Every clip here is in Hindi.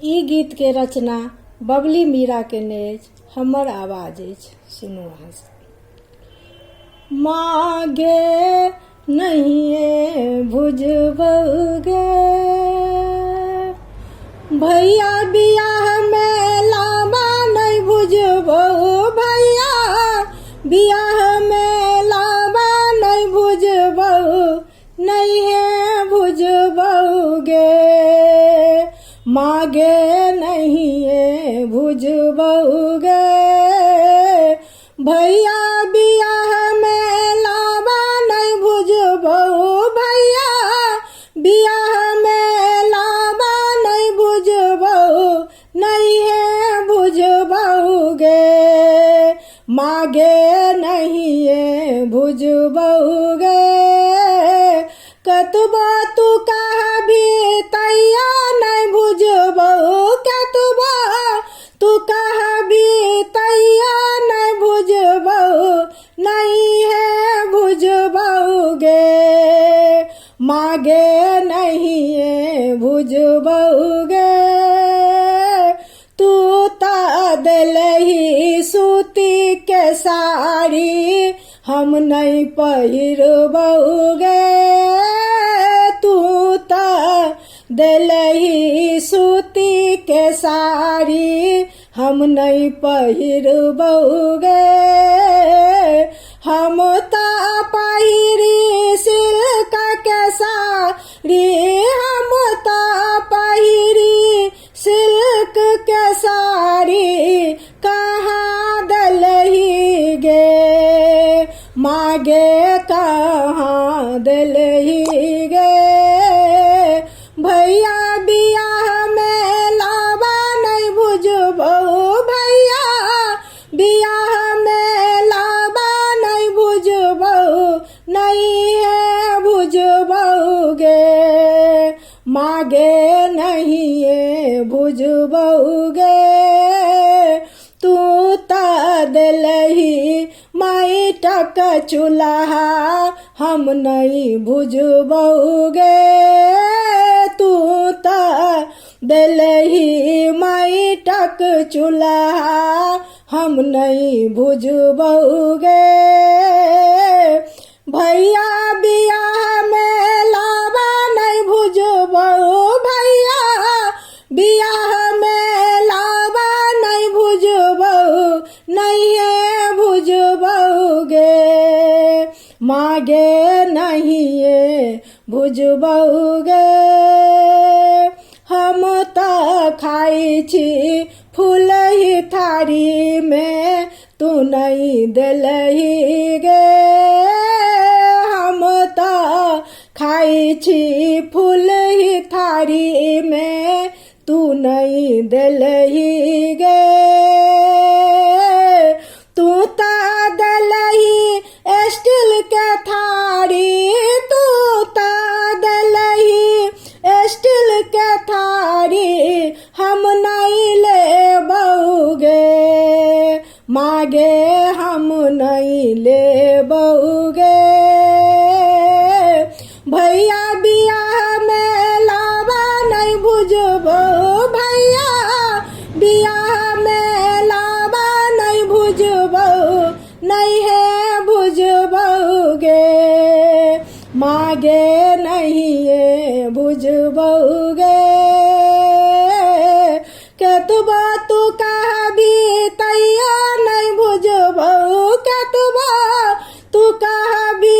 ई गीत के रचना बबली मीरा के नेज हमर आवाज अछि, सुनू अहाँ सब। मागे नहीं भुजबगे भैया बियाह में लामा नहीं भुजबहु, भैया बियाह में लामा नहीं भुजबहु, नहीं है भुजबहुगे मागे नहीं है भुजबहुगे भैया बियाह में लामा नहीं भुजबहु, भैया बियाह में लामा नहीं भुजबहु, नहीं है भुजबहुगे मागे नहीं है भुजबहुगे कतबा तू कहा भी तैया नहीं भुजबहु, कतबा तू कहा भी तैया नहीं भुजबहु, नहीं है भुजबहुगे मागे नहीं है भुजबहुगे तू ता दिलही सूती के साड़ी हम नहीं पहिरबहुगे तू ता दिलही सूती के साड़ी हम नहीं पहिरबहुगे हम ता पहिरी सिल्क के साड़ी हम ता पहिरी सिल्क के साड़ी कहाँ दलही गे मागे कहाँ दलही गे भैया बियाह में लावा नहीं भुजबहु, भैया बियाह में लावा नहीं भुजबहु, नहीं है भुजबहुगे मागे नहीं है भुजबहुगे तू ता दिलही माइटक चूल्हा हम नहीं भुजबहुगे तू ता दिलही माइटक चूल्हा हम नहीं भुजबहुगे भैया बियाह में लावा नहीं भुजबहु, भैया बियाह में लावा नहीं भुजबहु, नहीं है भुजबहुगे मागे नहीं है भुजबहुगे हम ता खाई छी फूलही थारी में तू नहीं दिलही गे हम ता खाई छी फूलही थारी में तू नहीं दिलही गे तू ता दिलही स्टील के थारी तू ता दिलही स्टील के थारी हम नहीं लेबहुगे मागे हम नहीं लेबहुगे भैया बियाह में लावा नहीं भुजबहु, भैया बियाह में लावा नहीं भुजबहु, नहीं है भुजबहुगे मागे नहीं है भुजबहुगे कतबा तू कहा भी तैया नहीं भुजबहु, कतबा तू कहा भी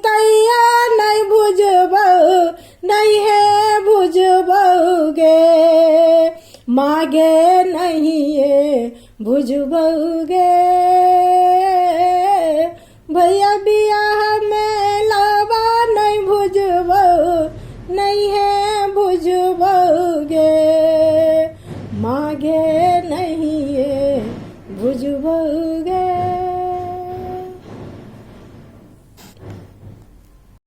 तैया नहीं भुजबहु, नहीं है भुजबहुगे मागे नहीं है भुजबहुगे।